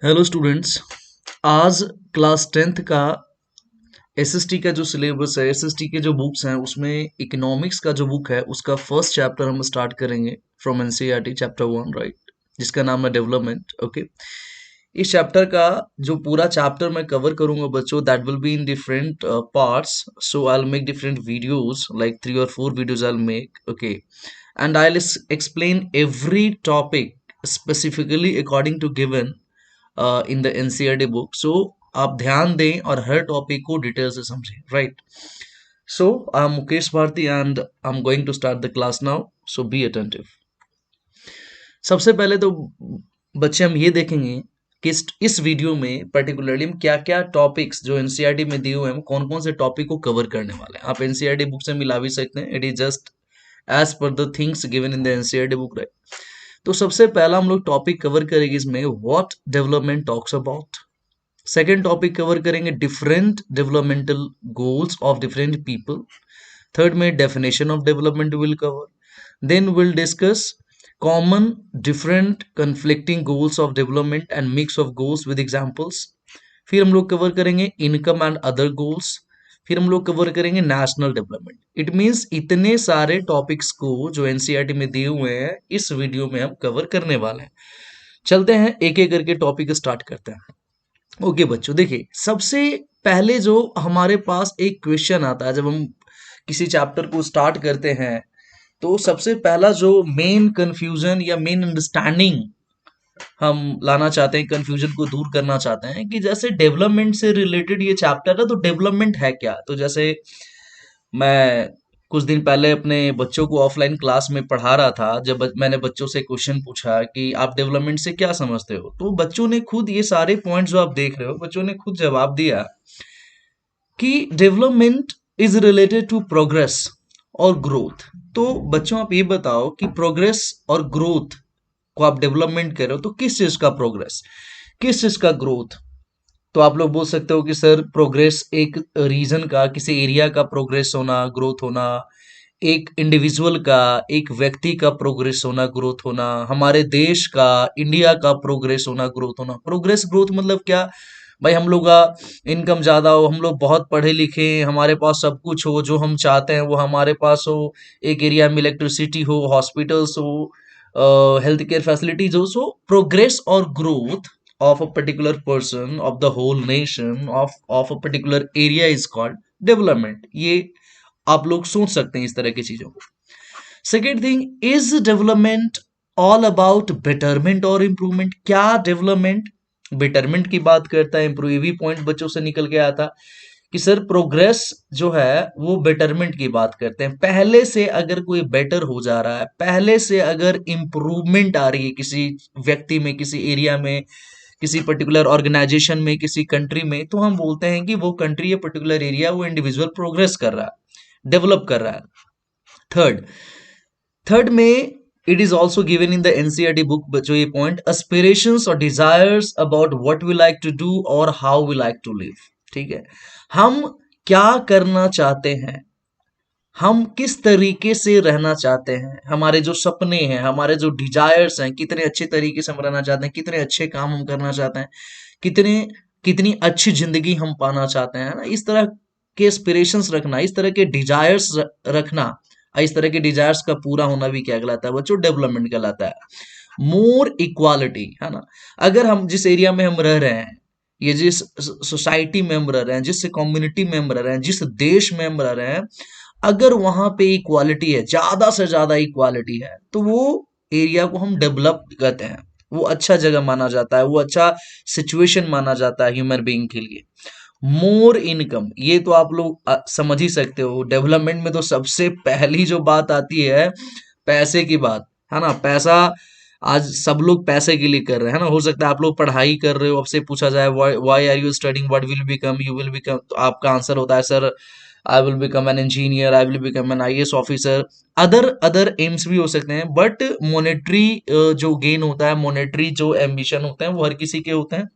Hello students. आज class 10th का SST का जो सिलेबस है, एसएसटी के जो बुक्स हैं उसमें इकोनॉमिक्स का जो बुक है उसका फर्स्ट चैप्टर हम स्टार्ट करेंगे फ्रॉम एनसीईआरटी चैप्टर 1, राइट, जिसका नाम है डेवलपमेंट। ओके, इस चैप्टर का जो पूरा चैप्टर मैं कवर करूंगा बच्चों, that will be in different parts, so I will make different videos, like 3 or 4 videos I will make. Okay, and I'll explain every topic specifically according to given in the NCERT book. So आप ध्यान दें और हर topic को detail से समझें, right. So I am Mukesh Bharati and I am going to start the class now, so be attentive. सबसे पहले तो बच्चे हम ये देखेंगे कि इस वीडियो में पर्टिकुलरली हम क्या क्या टॉपिक्स जो एनसीईआरटी में दिए हुए हैं कौन कौन से टॉपिक को कवर करने वाले हैं। आप एनसीईआरटी बुक से मिला भी सकते हैं, it is just as per the things given in the NCERT book, right. तो सबसे पहला हम लोग टॉपिक कवर करेंगे इसमें what development talks about. Second topic cover करेंगे different developmental goals of different people. Third में definition of development will cover. Then will discuss common different conflicting goals of development and mix of goals with examples. फिर हम लोग cover करेंगे income and other goals. फिर हम लोग cover करेंगे national development. It means इतने सारे टॉपिक्स को जो एनसीईआरटी में दिए हुए हैं इस वीडियो में हम कवर करने वाले हैं। चलते हैं एक एक करके टॉपिक स्टार्ट करते हैं। ओके बच्चों, देखिए सबसे पहले जो हमारे पास एक क्वेश्चन आता है जब हम किसी चैप्टर को स्टार्ट करते हैं, तो सबसे पहला जो मेन कंफ्यूजन या मेन अंडरस्टैंडिंग हम लाना चाहते हैं, कंफ्यूजन को दूर करना चाहते हैं कि जैसे डेवलपमेंट से रिलेटेड ये चैप्टर है, तो डेवलपमेंट है क्या। तो जैसे मैं कुछ दिन पहले अपने बच्चों को ऑफलाइन क्लास में पढ़ा रहा था, जब मैंने बच्चों से क्वेश्चन पूछा कि आप डेवलपमेंट से क्या समझते हो, तो बच्चों ने खुद ये सारे पॉइंट्स जो आप देख रहे हो, बच्चों ने खुद जवाब दिया कि development is related to progress और ग्रोथ। तो बच्चों आप ये बताओ कि प्रोग्रेस और ग्रोथ को आप डेवलपमेंट कर रहे हो, तो किस चीज का प्रोग्रेस, किस चीज का ग्रोथ। तो आप लोग बोल सकते हो कि सर प्रोग्रेस एक रीजन का, किसी एरिया का प्रोग्रेस होना, ग्रोथ होना, एक इंडिविजुअल का, एक व्यक्ति का प्रोग्रेस होना, ग्रोथ होना, हमारे देश का, इंडिया का प्रोग्रेस होना, ग्रोथ होना। प्रोग्रेस ग्रोथ मतलब क्या भाई, हम लोग का इनकम ज्यादा हो, हम लोग बहुत पढ़े लिखे, हमारे पास सब कुछ हो, जो हम चाहते हैं वो हमारे पास हो, एक एरिया में इलेक्ट्रिसिटी हो, हॉस्पिटल्स हो, हेल्थ केयर फैसिलिटीज हो। सो प्रोग्रेस और growth of a particular person, of the whole nation, of a particular area is called development। ये आप लोग सोच सकते हैं इस तरह की चीजों को। Second thing, is development all about betterment और इम्प्रूवमेंट। क्या डेवलपमेंट बेटरमेंट की बात करता है, इम्प्रूव। ये भी पॉइंट बच्चों से निकल के आया था कि सर प्रोग्रेस जो है वो बेटरमेंट की बात करते हैं। पहले से अगर कोई बेटर हो जा रहा है, पहले से अगर इम्प्रूवमेंट आ रही है किसी व्यक्ति में, किसी एरिया में, किसी पर्टिकुलर ऑर्गेनाइजेशन में, किसी कंट्री में, तो हम बोलते हैं कि वो कंट्री या पर्टिकुलर एरिया, वो इंडिविजुअल प्रोग्रेस कर रहा है, डेवलप कर रहा है। थर्ड थर्ड में it is also given in the NCERT book जो ये पॉइंट, एस्पिरेशंस और desires about what we like to do और how we like to live. ठीक है, हम क्या करना चाहते हैं, हम किस तरीके से रहना चाहते हैं, हमारे जो सपने हैं, हमारे जो डिजायर्स हैं, कितने अच्छे तरीके से हम रहना चाहते हैं, कितने अच्छे काम हम करना चाहते हैं, कितने कितनी अच्छी जिंदगी हम पाना चाहते हैं ना। इस तरह के एस्पिरेशंस रखना, इस तरह के डिजायर्स रखना, इस तरह के डिजायर्स का पूरा होना भी क्या कहलाता है बच्चों, डेवलपमेंट कहलाता है। मोर इक्वालिटी, है ना। अगर हम जिस एरिया में हम रह रहे हैं, ये जिस सोसाइटी में हम रह रहे हैं, जिस कम्युनिटी में हम रह रहे हैं, जिस देश में हम रह रहे हैं, अगर वहां पे इक्वालिटी है, ज्यादा से ज्यादा इक्वालिटी है, तो वो एरिया को हम डेवलप कहते हैं, वो अच्छा जगह माना जाता है, वो अच्छा सिचुएशन माना जाता है ह्यूमन बीइंग के लिए। मोर इनकम, ये तो आप लोग समझ ही सकते हो, डेवलपमेंट में तो सबसे पहली जो बात आती है पैसे की बात, है ना। पैसा आज सब लोग पैसे के लिए कर रहे हैं, है ना। हो सकता है आप लोग पढ़ाई कर रहे हो, आपसे पूछा जाए why are you studying, what will become, you will become, तो आपका आंसर होता है sir I will become an engineer, I will become an IAS officer. Other other aims भी हो सकते हैं, बट मोनेटरी जो गेन होता है, मोनेटरी जो एम्बिशन होते हैं, वो हर किसी के होते हैं,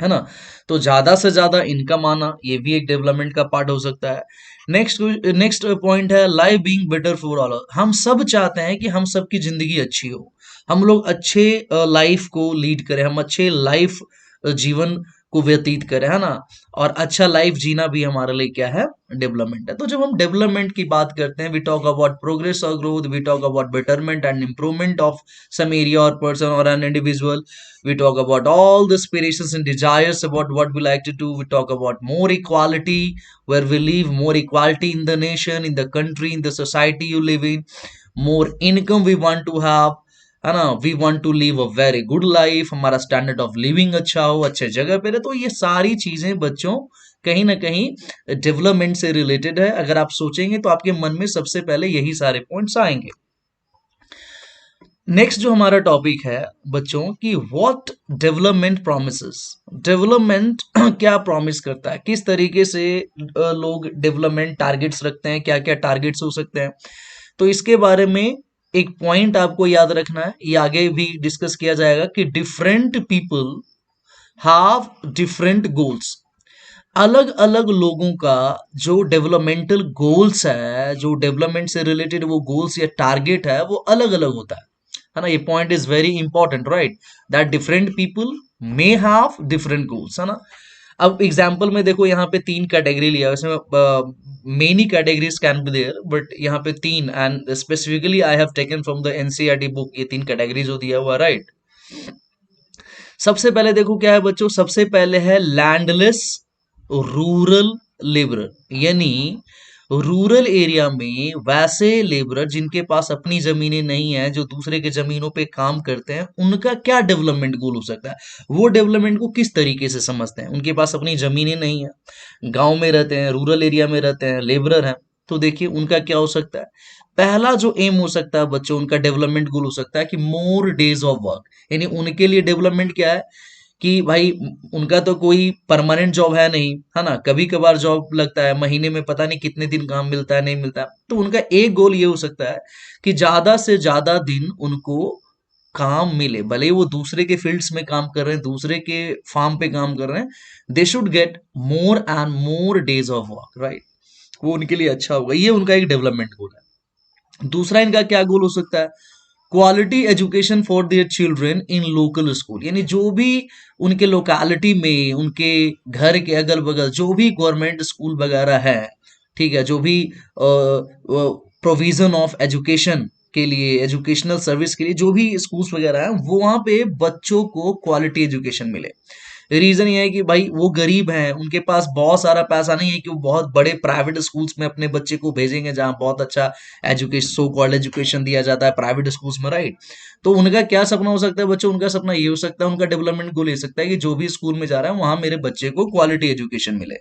है ना। तो ज्यादा से ज्यादा इनकम आना, ये भी एक डेवलपमेंट का पार्ट हो सकता है। नेक्स्ट नेक्स्ट पॉइंट है life being better for all. हम सब चाहते हैं कि हम सबकी जिंदगी अच्छी हो, हम लोग अच्छे लाइफ को लीड करें, हम अच्छे लाइफ जीवन को व्यतीत करें, है ना। और अच्छा लाइफ जीना भी हमारे लिए क्या है, डेवलपमेंट है। तो जब हम डेवलपमेंट की बात करते हैं, वी टॉक अबाउट प्रोग्रेस और growth, we talk about betterment and improvement of some area or person or an individual. We talk about all the aspirations and desires about what we like to do. We talk about more equality, where we live more equality in the nation, in the country, in the society you live in. More income we want to have, है ना। We want to live a very good life, हमारा standard of living अच्छा हो, अच्छे जगह पे रहे। तो ये सारी चीजें बच्चों कहीं ना कहीं डेवलपमेंट से रिलेटेड है। अगर आप सोचेंगे तो आपके मन में सबसे पहले यही सारे पॉइंट्स आएंगे। नेक्स्ट जो हमारा टॉपिक है बच्चों की, व्हाट डेवलपमेंट प्रोमिसेस। डेवलपमेंट क्या प्रॉमिस करता है, किस तरीके से लोग डेवलपमेंट टारगेट्स रखते हैं, क्या क्या टारगेट्स हो सकते हैं। तो इसके बारे में एक पॉइंट आपको याद रखना है, ये आगे भी डिस्कस किया जाएगा कि different people have different goals. अलग अलग लोगों का जो डेवलपमेंटल गोल्स है, जो डेवलपमेंट से रिलेटेड वो गोल्स या टारगेट है, वो अलग अलग होता है ना। ये point is very important, right, that different people may have different goals, है ना। अब एग्जाम्पल में देखो, यहाँ पे 3 कैटेगरी लिया है, इसमें many categories can be there, but यहाँ पे 3, and specifically I have taken from the NCERT book, ये 3 कैटेगरी जो दिया हुआ, राइट। सबसे पहले देखो क्या है बच्चों, सबसे पहले है लैंडलेस रूरल लेबरर, यानी रूरल एरिया में वैसे लेबरर जिनके पास अपनी जमीनें नहीं है, जो दूसरे के जमीनों पे काम करते हैं, उनका क्या डेवलपमेंट गोल हो सकता है, वो डेवलपमेंट को किस तरीके से समझते हैं। उनके पास अपनी जमीनें नहीं है, गांव में रहते हैं, रूरल एरिया में रहते हैं, लेबरर हैं। तो देखिए उनका क्या हो सकता है, पहला जो एम हो सकता है बच्चों, उनका डेवलपमेंट गोल हो सकता है कि मोर डेज ऑफ वर्क, यानी उनके लिए डेवलपमेंट क्या है कि भाई उनका तो कोई परमानेंट जॉब है नहीं, है ना, कभी कभार जॉब लगता है, महीने में पता नहीं कितने दिन काम मिलता है, नहीं मिलता है। तो उनका एक गोल ये हो सकता है कि ज्यादा से ज्यादा दिन उनको काम मिले, भले ही वो दूसरे के फील्ड्स में काम कर रहे हैं, दूसरे के फार्म पे काम कर रहे हैं, they should get more and more days of work, right. वो उनके लिए अच्छा होगा, ये उनका एक डेवलपमेंट गोल है। दूसरा इनका क्या गोल हो सकता है, quality education for their children in local school, यानी जो भी उनके लोकेलिटी में, उनके घर के अगल बगल जो भी गवर्नमेंट स्कूल वगैरह है, ठीक है, जो भी प्रोविजन ऑफ एजुकेशन के लिए, एजुकेशनल सर्विस के लिए जो भी स्कूल्स वगैरह हैं, वो वहां पे बच्चों को क्वालिटी एजुकेशन मिले। रीजन ये है कि भाई वो गरीब हैं, उनके पास बहुत सारा पैसा नहीं है कि वो बहुत बड़े प्राइवेट स्कूल्स में अपने बच्चे को भेजेंगे जहां बहुत अच्छा एजुकेशन, सो कॉल्ड एजुकेशन दिया जाता है प्राइवेट स्कूल्स में, राइट। तो उनका क्या सपना हो सकता है बच्चों, उनका सपना ये हो सकता है, उनका डेवलपमेंट गोल ये सकता है कि जो भी स्कूल में जा रहा है वहां मेरे बच्चे को क्वालिटी एजुकेशन मिले।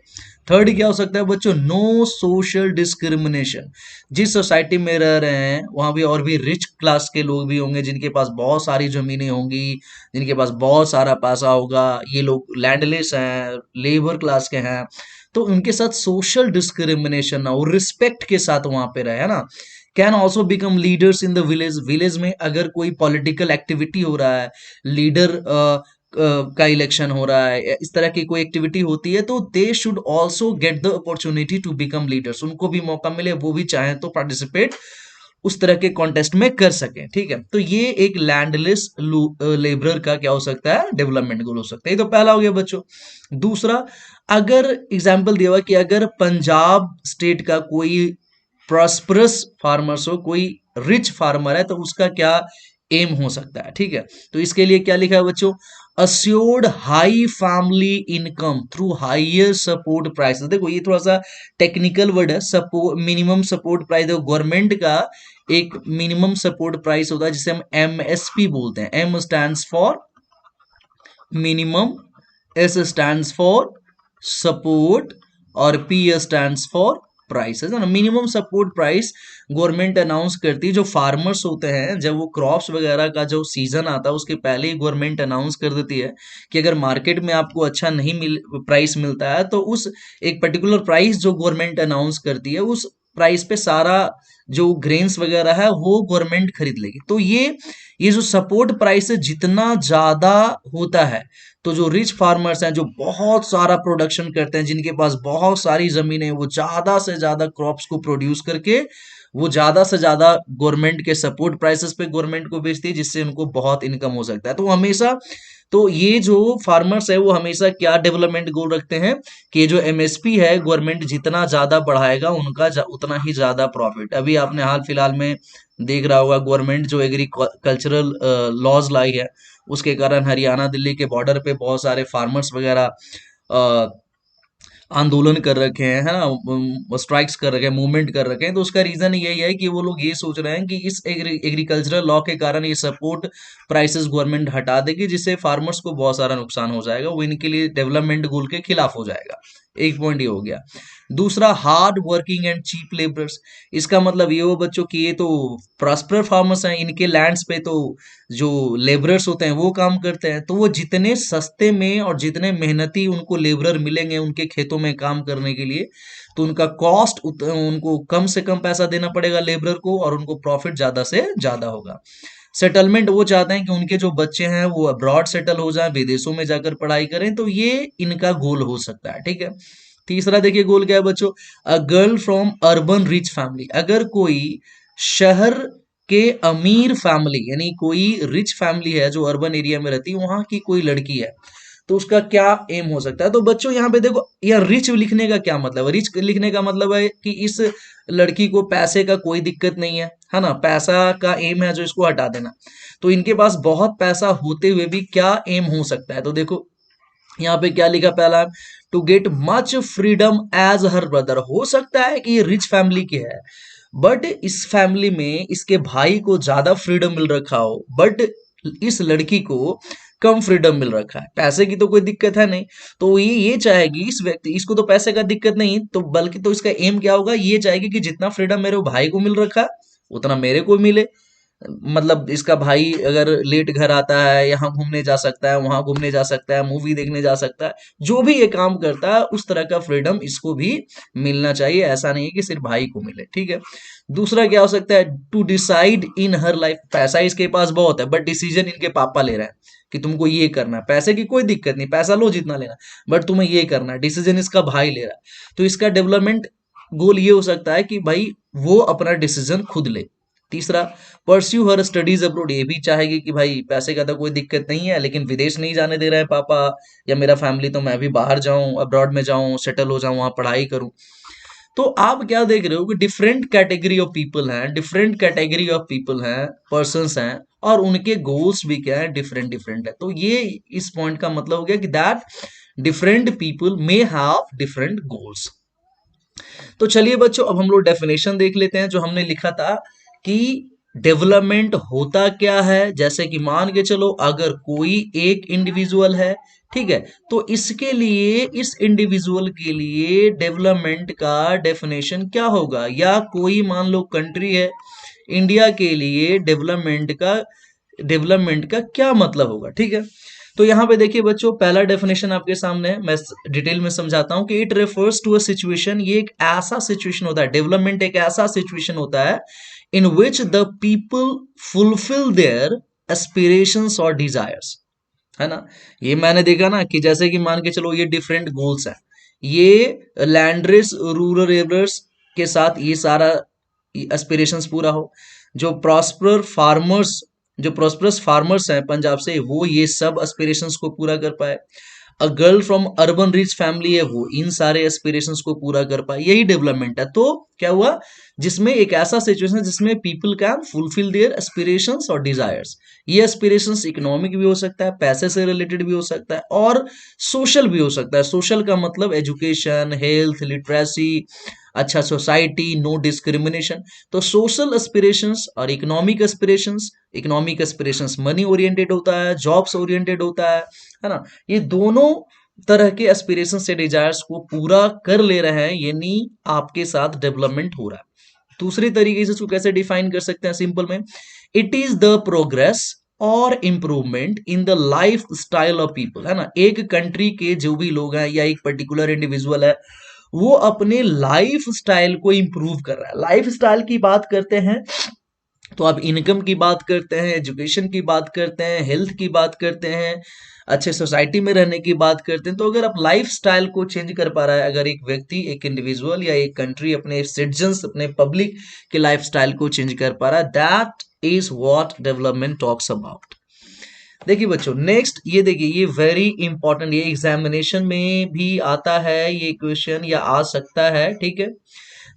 थर्ड क्या हो सकता है बच्चों, नो सोशल डिस्क्रिमिनेशन। जिस सोसाइटी में रह रहे हैं वहां भी और भी रिच क्लास के लोग भी होंगे, जिनके पास बहुत सारी जमीनें होंगी, जिनके पास बहुत सारा पैसा होगा, ये लोग लैंडलेस हैं, लेबर क्लास के हैं, तो उनके साथ सोशल डिस्क्रिमिनेशन ना हो, रिस्पेक्ट के साथ वहां पे रहे, है ना। Can also become leaders in the village, village में अगर कोई पॉलिटिकल एक्टिविटी हो रहा है, लीडर का इलेक्शन हो रहा है, इस तरह की कोई एक्टिविटी होती है, तो they should also get the opportunity to become leaders, उनको भी मौका मिले, वो भी चाहें तो पार्टिसिपेट उस तरह के कॉन्टेस्ट में कर सकें, ठीक है। तो ये एक लैंडलेस लेबरर का क्या हो सकता है, डेवलपमेंट गोल हो सकता है। ये तो पहला हो गया बच्चों। दूसरा, अगर एग्जाम्पल दिया हुआ कि अगर पंजाब स्टेट का कोई प्रॉस्परस फार्मर्स हो, कोई रिच फार्मर है, तो उसका क्या एम हो सकता है, ठीक है। तो इसके लिए क्या लिखा है बच्चों, assured high family income through higher support prices. देखो ये थोड़ा सा टेक्निकल वर्ड है, सपोर्ट, मिनिमम सपोर्ट प्राइस। देखो गवर्नमेंट का एक मिनिमम सपोर्ट प्राइस होता है जिसे हम एमएसपी बोलते हैं। M stands for minimum, S stands for support, और पी स्टैंड्स फॉर प्राइसेस, है ना। Minimum support price government announce करती है, जो फार्मर्स होते हैं जब वो क्रॉप्स वगैरह का जो सीजन आता है उसके पहले ही गवर्नमेंट अनाउंस कर देती है कि अगर मार्केट में आपको अच्छा नहीं प्राइस मिलता है, तो उस एक पर्टिकुलर प्राइस जो गवर्नमेंट अनाउंस करती है, उस प्राइस पे सारा जो ग्रेन्स वगैरह है वो गवर्नमेंट खरीद लेगी। तो ये जो सपोर्ट प्राइस है जितना ज्यादा होता है, तो जो रिच फार्मर्स हैं, जो बहुत सारा प्रोडक्शन करते हैं, जिनके पास बहुत सारी जमीनें, वो ज्यादा से ज्यादा क्रॉप्स को प्रोड्यूस करके वो ज्यादा से ज्यादा गवर्नमेंट के सपोर्ट प्राइसेस पे गवर्नमेंट को बेचती है, जिससे उनको बहुत इनकम हो सकता है। तो हमेशा तो ये जो फार्मर्स है वो हमेशा क्या डेवलपमेंट गोल रखते हैं कि ये जो एमएसपी है गवर्नमेंट जितना ज्यादा बढ़ाएगा उनका उतना ही ज्यादा प्रॉफिट। अभी आपने हाल फिलहाल में देख रहा होगा गवर्नमेंट जो एग्रीकल्चरल लॉज लाई है उसके कारण हरियाणा दिल्ली के बॉर्डर पे बहुत सारे फार्मर्स वगैरह आंदोलन कर रखे हैं, है ना, स्ट्राइक्स कर रखे हैं, मूवमेंट कर रखे हैं। तो उसका रीजन यही है कि वो लोग ये सोच रहे हैं कि इस एग्रीकल्चरल लॉ के कारण ये सपोर्ट प्राइसेस गवर्नमेंट हटा देगी जिससे फार्मर्स को बहुत सारा नुकसान हो जाएगा, वो इनके लिए डेवलपमेंट गोल के खिलाफ हो जाएगा। एक पॉइंट ये हो गया। दूसरा, hard working and cheap labourers. इसका मतलब ये हो बच्चों कि ये तो प्रॉस्पर फार्मर्स हैं, इनके लैंड्स पे तो जो लेबरर्स होते हैं वो काम करते हैं, तो वो जितने सस्ते में और जितने मेहनती उनको लेबरर मिलेंगे उनके खेतों में काम करने के लिए, तो उनका कॉस्ट उनको कम से कम पैसा देना पड़ेगा लेबरर को और उनको प्रॉफिट ज्यादा से ज्यादा होगा। सेटलमेंट, वो चाहते हैं कि उनके जो बच्चे हैं वो अब्रॉड सेटल हो जाएं, विदेशों में जाकर पढ़ाई करें, तो ये इनका गोल हो सकता है। ठीक है। तीसरा देखिए गोल क्या है बच्चों, a girl from urban rich family. अगर कोई शहर के अमीर फैमिली यानी कोई रिच फैमिली है जो अर्बन एरिया में रहती है वहां की कोई लड़की है, तो उसका क्या एम हो सकता है। तो बच्चों यहाँ पे देखो, यह रिच लिखने का क्या मतलब है, रिच लिखने का मतलब है कि इस लड़की को पैसे का कोई दिक्कत नहीं है ना, पैसा का एम है जो इसको हटा देना। तो इनके पास बहुत पैसा होते हुए भी क्या एम हो सकता है, तो देखो यहाँ पे क्या लिखा पहला, to get much freedom as her brother. हो सकता है कि ये रिच फैमिली की है बट इस फैमिली में इसके भाई को ज्यादा फ्रीडम मिल रखा हो, बट इस लड़की को कम फ्रीडम मिल रखा है। पैसे की तो कोई दिक्कत है नहीं, तो ये चाहेगी, इस व्यक्ति इसको तो पैसे का दिक्कत नहीं, तो बल्कि तो इसका एम क्या होगा, ये चाहेगी कि जितना फ्रीडम मेरे भाई को मिल रखा है उतना मेरे को मिले। मतलब इसका भाई अगर लेट घर आता है, यहाँ घूमने जा सकता है, वहां घूमने जा सकता है, मूवी देखने जा सकता है, जो भी ये काम करता है उस तरह का फ्रीडम इसको भी मिलना चाहिए। ऐसा नहीं है कि सिर्फ भाई को मिले। ठीक है। दूसरा क्या हो सकता है, to decide in her life. पैसा इसके पास बहुत है बट डिसीजन इनके पापा ले रहे हैं कि तुमको ये करना है। पैसे की कोई दिक्कत नहीं, पैसा लो जितना लेना, बट तुम्हें ये करना है, डिसीजन इसका भाई ले रहा है। तो इसका डेवलपमेंट गोल ये हो सकता है कि भाई वो अपना डिसीजन खुद ले। तीसरा, परस्यू हर स्टडीज अब्रोड। ये भी चाहेगी कि भाई पैसे का तो कोई दिक्कत नहीं है लेकिन विदेश नहीं जाने दे रहे हैं पापा या मेरा फैमिली, तो मैं भी बाहर जाऊं, अब्रॉड में जाऊं, सेटल हो जाऊं, वहां पढ़ाई करूं। तो आप क्या देख रहे हो कि डिफरेंट कैटेगरी ऑफ पीपल हैं, डिफरेंट कैटेगरी ऑफ पीपल हैं, पर्सन्स हैं, और उनके गोल्स भी क्या है, डिफरेंट डिफरेंट है। तो ये इस पॉइंट का मतलब हो गया कि that different people may have different goals. तो चलिए बच्चों, अब हम लोग डेफिनेशन देख लेते हैं जो हमने लिखा था कि डेवलपमेंट होता क्या है। जैसे कि मान के चलो अगर कोई एक इंडिविजुअल है, ठीक है, तो इसके लिए, इस इंडिविजुअल के लिए डेवलपमेंट का डेफिनेशन क्या होगा, या कोई मान लो कंट्री है, इंडिया के लिए डेवलपमेंट का क्या मतलब होगा। ठीक है। तो यहाँ पे देखिए बच्चों, पहला डेफिनेशन आपके सामने है, मैं डिटेल में समझाता हूँ कि it refers to a situation. ये एक ऐसा सिचुएशन होता है, डेवलपमेंट एक ऐसा सिचुएशन होता है in which the people fulfil their aspirations और डिजायर्स, है ना। ये मैंने देखा ना कि जैसे कि मान के चलो ये डिफरेंट गोल्स हैं, ये लैंडरेस रूरल एरियर्स के साथ ये सारा एस्पिरेशंस पूरा हो। जो प्रॉस्परस फार्मर्स हैं पंजाब से, वो ये सब एस्पिरेशंस को पूरा कर पाए। A girl from urban rich family है, वो इन सारे एस्पिरेशंस को पूरा कर पाए। यही डेवलपमेंट है। तो क्या हुआ, जिसमें एक ऐसा सिचुएशन जिसमें people can fulfil their aspirations और डिजायर्स। ये एस्पिरेशंस इकोनॉमिक भी हो सकता है, पैसे से रिलेटेड भी हो सकता है, और सोशल भी हो सकता है। सोशल का मतलब एजुकेशन, हेल्थ, लिटरेसी, अच्छा सोसाइटी, नो डिस्क्रिमिनेशन। तो सोशल एस्पिरेशंस और इकोनॉमिक एस्पिरेशंस मनी ओरिएंटेड होता है, जॉब्स ओरिएंटेड होता है ना। ये दोनों तरह के एस्पिरेशन से डिजायर्स को पूरा कर ले रहे हैं, यानी आपके साथ डेवलपमेंट हो रहा है। दूसरे तरीके से इसको कैसे डिफाइन कर सकते हैं सिंपल में, इट इज द प्रोग्रेस और improvement in the life style of people, है ना। एक कंट्री के जो भी लोग हैं या एक पर्टिकुलर इंडिविजुअल है, वो अपने लाइफ स्टाइल को इंप्रूव कर रहा है। लाइफ स्टाइल की बात करते हैं तो आप इनकम की बात करते हैं, एजुकेशन की बात करते हैं, हेल्थ की बात करते हैं, अच्छे सोसाइटी में रहने की बात करते हैं। तो अगर आप लाइफ स्टाइल को चेंज कर पा रहा है, अगर एक व्यक्ति, एक इंडिविजुअल या एक कंट्री अपने सिटीजन्स, अपने पब्लिक के लाइफ स्टाइल को चेंज कर पा रहा है, that is what development talks about. देखिए बच्चों, नेक्स्ट ये देखिए, ये वेरी इंपॉर्टेंट, ये एग्जामिनेशन में भी आता है ये क्वेश्चन, या आ सकता है, ठीक है।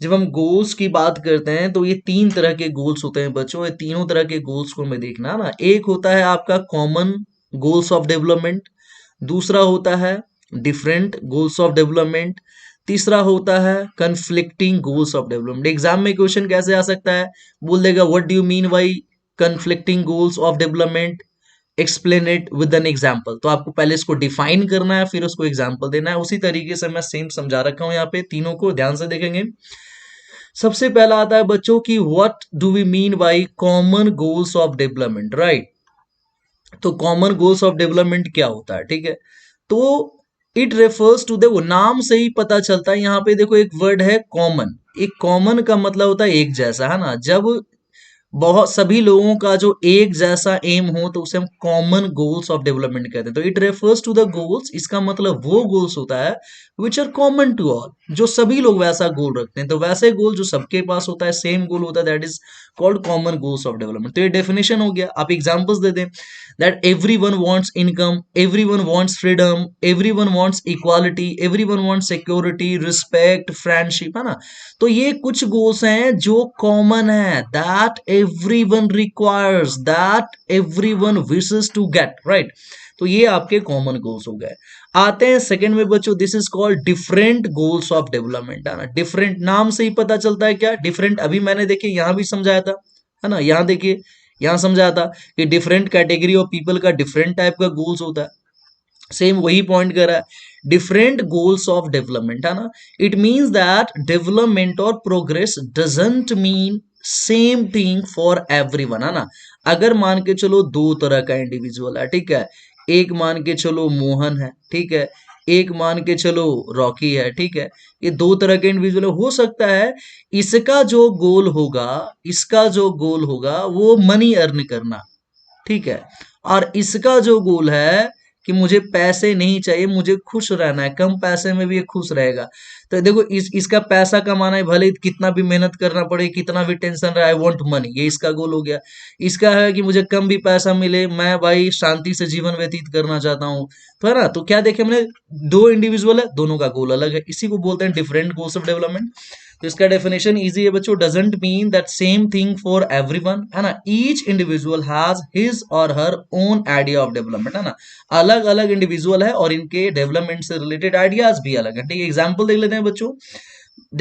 जब हम गोल्स की बात करते हैं तो ये तीन तरह के गोल्स होते हैं बच्चों, ये तीनों तरह के गोल्स को हमें देखना ना। एक होता है आपका कॉमन गोल्स ऑफ डेवलपमेंट, दूसरा होता है डिफरेंट गोल्स ऑफ डेवलपमेंट, तीसरा होता है conflicting goals of development. Exam में क्वेश्चन कैसे आ सकता है, बोल देगा what do you mean by conflicting goals of development, explain it with an example. तो आपको पहले इसको डिफाइन करना है, फिर उसको एग्जाम्पल देना है। उसी तरीके से मैं सेम समझा रखा हूं यहाँ पे, तीनों को ध्यान से देखेंगे। सबसे पहला आता है बच्चों की what do we mean by common goals of development, right. तो कॉमन गोल्स ऑफ डेवलपमेंट क्या होता है, ठीक है। तो इट रेफर्स टू, देखो नाम से ही पता चलता है, यहाँ पे देखो एक वर्ड है कॉमन। एक कॉमन का मतलब होता है एक जैसा, है ना। जब बहुत सभी लोगों का जो एक जैसा एम हो तो उसे हम कॉमन गोल्स ऑफ डेवलपमेंट कहते हैं। तो it refers to the goals, इसका मतलब वो गोल्स होता है which are common to all, जो सभी लोग वैसा गोल रखते हैं। तो वैसे गोल जो सबके पास होता है, सेम गोल होता है, that is called common goals of development. तो ये डेफिनेशन हो गया। आप एग्जांपल्स दे दें, that everyone wants income, everyone wants freedom, everyone wants equality, everyone wants security, respect, friendship, है ना। तो ये कुछ गोल्स हैं जो कॉमन है, that everyone requires, that everyone wishes to get, right. तो ये आपके कॉमन गोल्स हो गए। आते हैं सेकंड में बच्चों, this is called different goals of development, है ना। डिफरेंट नाम से ही पता चलता है क्या डिफरेंट, अभी मैंने देखिए यहां भी समझाया था, है ना। यहां देखिए, यहां समझाया था कि डिफरेंट कैटेगरी ऑफ पीपल का डिफरेंट टाइप का गोल्स होता है। सेम वही पॉइंट कर रहा है, डिफरेंट गोल्स ऑफ डेवलपमेंट, है ना। इट मीन्स दैट डेवलपमेंट और progress doesn't mean same thing for everyone, है ना। अगर मान के चलो दो तरह का इंडिविजुअल है, ठीक है, एक मान के चलो मोहन है, ठीक है, एक मान के चलो रॉकी है, ठीक है। ये दो तरह के इंडिविजुअल हो सकता है, इसका जो गोल होगा, इसका जो गोल होगा वो मनी अर्न करना, ठीक है, और इसका जो गोल है कि मुझे पैसे नहीं चाहिए, मुझे खुश रहना है, कम पैसे में भी ये खुश रहेगा। तो देखो इसका पैसा कमाना है, भले कितना भी मेहनत करना पड़े, कितना भी टेंशन रहे, आई वांट मनी, ये इसका गोल हो गया। इसका है कि मुझे कम भी पैसा मिले, मैं भाई शांति से जीवन व्यतीत करना चाहता हूँ। तो है ना, तो क्या देखे हमने, दो इंडिविजुअल है, दोनों का गोल अलग है, इसी को बोलते हैं डिफरेंट गोल्स ऑफ डेवलपमेंट। तो इसका डेफिनेशन इजी है बच्चों, doesn't mean that same thing for everyone, है ना। ईच इंडिविजुअल हैज हिज और her own idea of development, है ना। अलग अलग इंडिविजुअल है और इनके डेवलपमेंट से रिलेटेड आइडियाज भी अलग है, ठीक है। एग्जाम्पल देख लेते हैं बच्चों।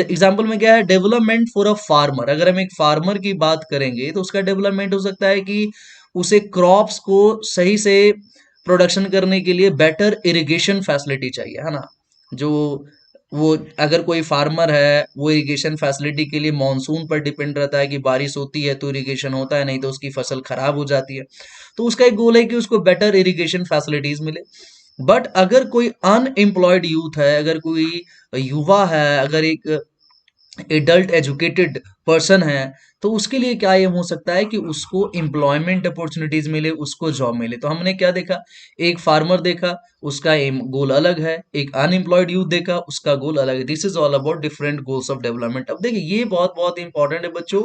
एग्जाम्पल में क्या है, डेवलपमेंट फॉर अ फार्मर। अगर हम एक फार्मर की बात करेंगे तो उसका डेवलपमेंट हो सकता है कि उसे क्रॉप्स को सही से प्रोडक्शन करने के लिए बेटर इरिगेशन फैसिलिटी चाहिए, है ना। जो वो अगर कोई फार्मर है, वो इरिगेशन फैसिलिटी के लिए मॉनसून पर डिपेंड रहता है कि बारिश होती है तो इरिगेशन होता है, नहीं तो उसकी फसल खराब हो जाती है। तो उसका एक गोल है कि उसको बेटर इरिगेशन फैसिलिटीज मिले। बट अगर कोई अनएम्प्लॉयड यूथ है, अगर कोई युवा है, अगर एक एडल्ट एजुकेटेड पर्सन है, तो उसके लिए क्या ये हो सकता है कि उसको एम्प्लॉयमेंट अपॉर्चुनिटीज मिले, उसको जॉब मिले। तो हमने क्या देखा, एक फार्मर देखा, उसका एम गोल अलग है, एक अनएम्प्लॉयड यूथ देखा, उसका गोल अलग है। This is all about different goals of development. अब देखिए ये बहुत बहुत इंपॉर्टेंट है बच्चों,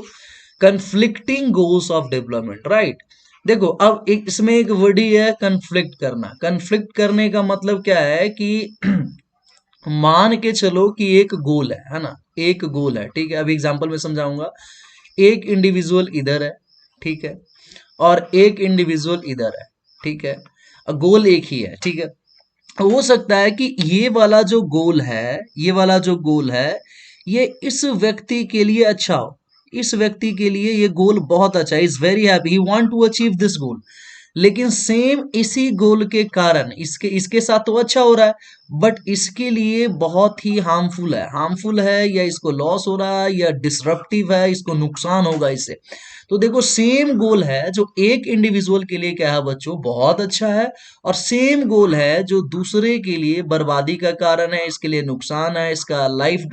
conflicting goals of development, right. देखो अब इसमें एक वर्ड ही है कन्फ्लिक्ट करना। कन्फ्लिक्ट करने का मतलब क्या है कि मान के चलो कि एक गोल है ना, एक गोल है, ठीक है। अभी एग्जांपल में समझाऊंगा। एक इंडिविजुअल इधर है, ठीक है, और एक इंडिविजुअल इधर है, ठीक है। गोल एक ही है, ठीक है। हो सकता है कि ये वाला जो गोल है, ये वाला जो गोल है, ये इस व्यक्ति के लिए अच्छा हो, इस व्यक्ति के लिए ये गोल बहुत अच्छा है, is very happy, he want to achieve this goal. लेकिन सेम इसी गोल के कारण इसके इसके साथ तो अच्छा हो रहा है, बट इसके लिए बहुत ही हार्मफुल है, या इसको लॉस हो रहा है, या डिसरप्टिव है, इसको नुकसान होगा इससे। तो देखो सेम गोल है जो एक इंडिविजुअल के लिए क्या है बच्चों, बहुत अच्छा है, और सेम गोल है जो दूसरे के लिए बर्बादी का कारण है, इसके लिए नुकसान है, इसका लाइफ